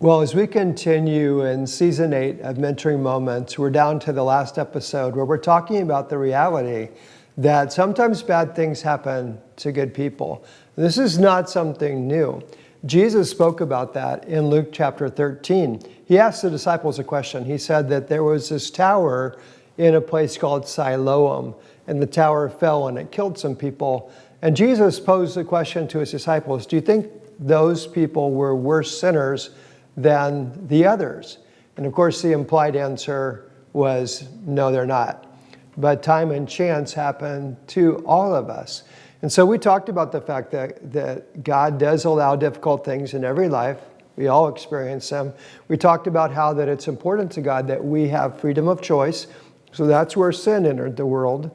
Well, as we continue in season 8 of Mentoring Moments, we're down to the last episode where we're talking about the reality that sometimes bad things happen to good people. This is not something new. Jesus spoke about that in Luke chapter 13. He asked the disciples a question. He said that there was this tower in a place called Siloam, and the tower fell and it killed some people. And Jesus posed the question to his disciples, do you think those people were worse sinners than the others? And of course, the implied answer was, no, they're not. But time and chance happen to all of us. And so we talked about the fact that God does allow difficult things in every life. We all experience them. We talked about how that it's important to God that we have freedom of choice. So that's where sin entered the world.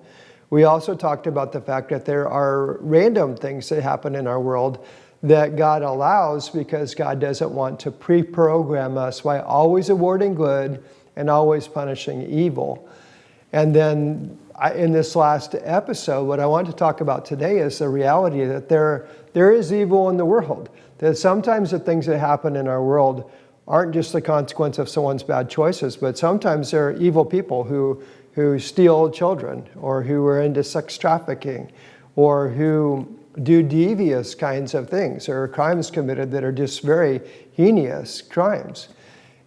We also talked about the fact that there are random things that happen in our world that God allows because God doesn't want to pre-program us by always awarding good and always punishing evil. And then in this last episode, what I want to talk about today is the reality that there is evil in the world. That sometimes the things that happen in our world aren't just the consequence of someone's bad choices, but sometimes there are evil people who steal children, or who are into sex trafficking, or who do devious kinds of things, or crimes committed that are just very heinous crimes.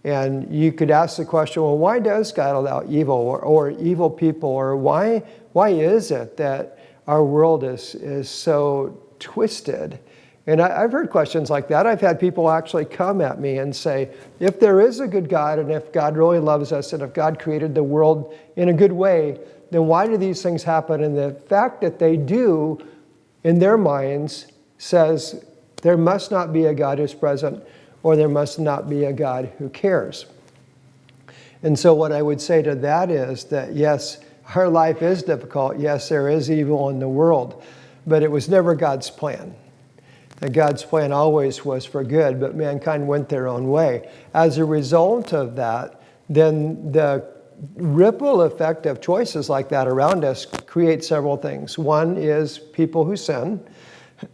And you could ask the question, well, why does God allow evil or evil people? Or why is it that our world is so twisted? And I've heard questions like that. I've had people actually come at me and say, if there is a good God, and if God really loves us, and if God created the world in a good way, then why do these things happen? And the fact that they do, in their minds, says there must not be a God who's present, or there must not be a God who cares. And so what I would say to that is that, yes, our life is difficult. Yes, there is evil in the world, but it was never God's plan. And God's plan always was for good, but mankind went their own way. As a result of that, then the ripple effect of choices like that around us create several things. One is people who sin.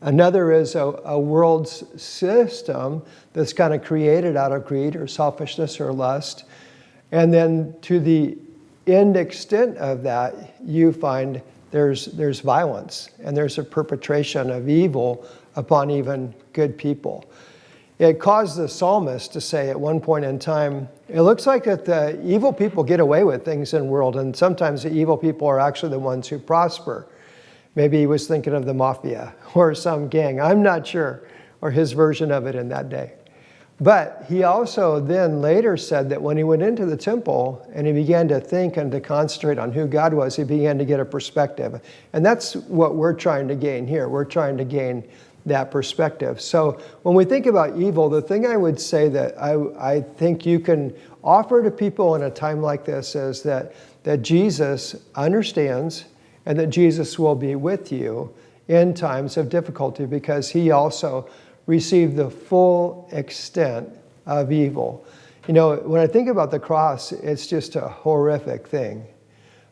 Another is a world's system that's kind of created out of greed or selfishness or lust. And then to the end extent of that, you find there's violence, and there's a perpetration of evil upon even good people. It caused the psalmist to say at one point in time, it looks like that the evil people get away with things in the world, and sometimes the evil people are actually the ones who prosper. Maybe he was thinking of the mafia or some gang, I'm not sure, or his version of it in that day. But he also then later said that when he went into the temple and he began to think and to concentrate on who God was, he began to get a perspective. And that's what we're trying to gain here. We're trying to gain that perspective. So when we think about evil, the thing I would say that I think you can offer to people in a time like this is that Jesus understands, and that Jesus will be with you in times of difficulty, because he also received the full extent of evil. You know, when I think about the cross, it's just a horrific thing.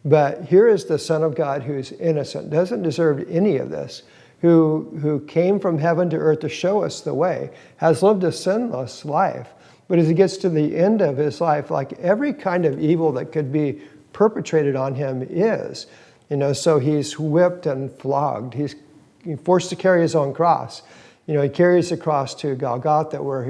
But here is the Son of God who's innocent, doesn't deserve any of this, who came from heaven to earth to show us the way, has lived a sinless life. But as he gets to the end of his life, like every kind of evil that could be perpetrated on him is. You know, so he's whipped and flogged. He's forced to carry his own cross. You know, he carries the cross to Golgotha, where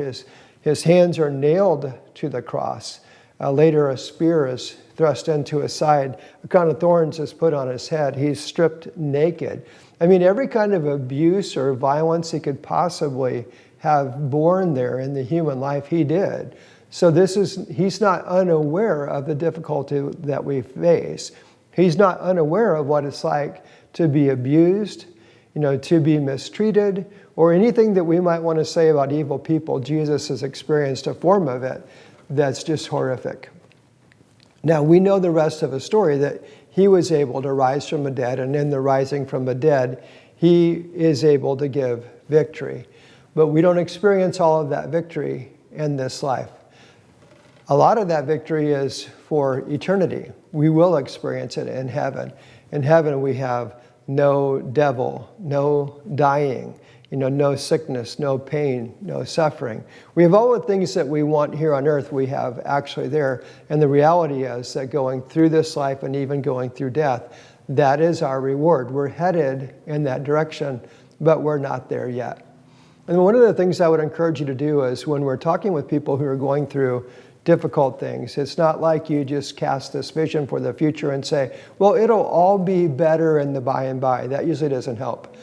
his hands are nailed to the cross. Later, a spear is thrust into his side. A crown of thorns is put on his head. He's stripped naked. I mean, every kind of abuse or violence he could possibly have borne there in the human life, he did. So he's not unaware of the difficulty that we face. He's not unaware of what it's like to be abused, you know, to be mistreated, or anything that we might want to say about evil people. Jesus has experienced a form of it that's just horrific. Now, we know the rest of the story, that he was able to rise from the dead, and in the rising from the dead, he is able to give victory. But we don't experience all of that victory in this life. A lot of that victory is for eternity. We will experience it in heaven. In heaven, we have no devil, no dying, no sickness, no pain, no suffering. We have all the things that we want here on earth, we have actually there. And the reality is that going through this life and even going through death, that is our reward. We're headed in that direction, but we're not there yet. And one of the things I would encourage you to do is when we're talking with people who are going through difficult things, it's not like you just cast this vision for the future and say, well, it'll all be better in the by and by. That usually doesn't help.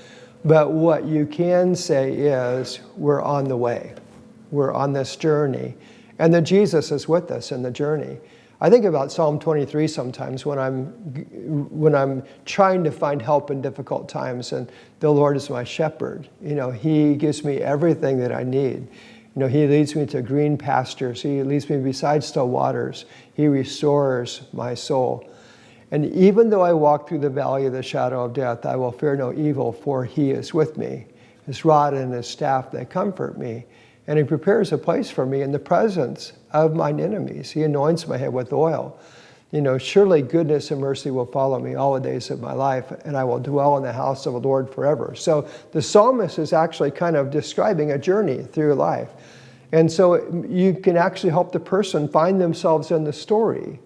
But what you can say is, we're on the way. We're on this journey. And that Jesus is with us in the journey. I think about Psalm 23 sometimes when I'm trying to find help in difficult times, and the Lord is my shepherd. He gives me everything that I need. He leads me to green pastures. He leads me beside still waters. He restores my soul. And even though I walk through the valley of the shadow of death, I will fear no evil, for He is with me. His rod and His staff, they comfort me. And He prepares a place for me in the presence of mine enemies. He anoints my head with oil. Surely goodness and mercy will follow me all the days of my life, and I will dwell in the house of the Lord forever. So the psalmist is actually kind of describing a journey through life. And so you can actually help the person find themselves in the story.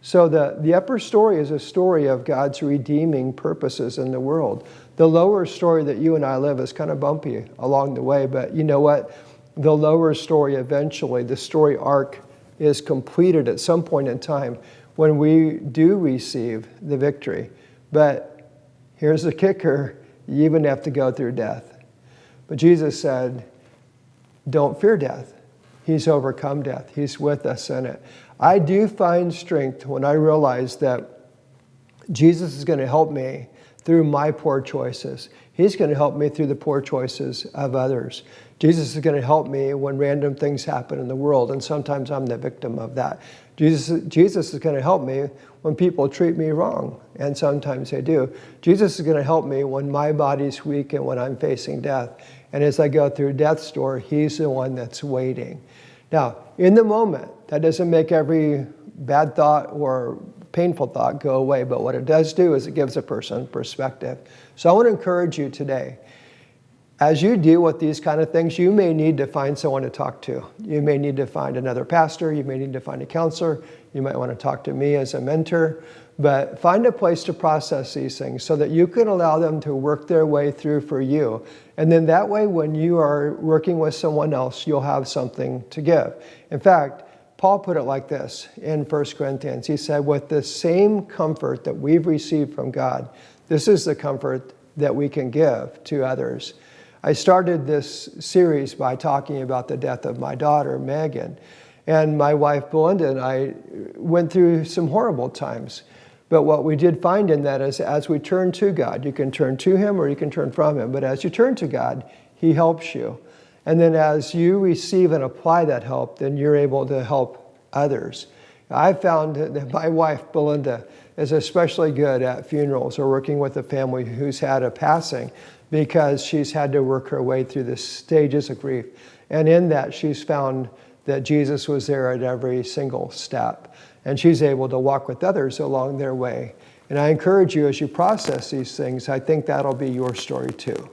So the upper story is a story of God's redeeming purposes in the world. The lower story that you and I live is kind of bumpy along the way, but you know what? The lower story eventually, the story arc is completed at some point in time when we do receive the victory. But here's the kicker, you even have to go through death. But Jesus said, don't fear death. He's overcome death. He's with us in it. I do find strength when I realize that Jesus is going to help me through my poor choices. He's going to help me through the poor choices of others. Jesus is going to help me when random things happen in the world, and sometimes I'm the victim of that. Jesus is going to help me when people treat me wrong, and sometimes they do. Jesus is going to help me when my body's weak and when I'm facing death. And as I go through death's door, He's the one that's waiting. Now, in the moment, that doesn't make every bad thought or painful thought go away, but what it does do is it gives a person perspective. So I want to encourage you today, as you deal with these kind of things, you may need to find someone to talk to. You may need to find another pastor. You may need to find a counselor. You might want to talk to me as a mentor. But find a place to process these things so that you can allow them to work their way through for you. And then that way, when you are working with someone else, you'll have something to give. In fact, Paul put it like this in 1 Corinthians. He said, with the same comfort that we've received from God, this is the comfort that we can give to others. I started this series by talking about the death of my daughter, Megan. And my wife, Belinda, and I went through some horrible times. But what we did find in that is as we turn to God, you can turn to Him or you can turn from Him. But as you turn to God, He helps you. And then as you receive and apply that help, then you're able to help others. I found that my wife, Belinda, is especially good at funerals or working with a family who's had a passing because she's had to work her way through the stages of grief. And in that, she's found that Jesus was there at every single step. And she's able to walk with others along their way. And I encourage you as you process these things, I think that'll be your story too.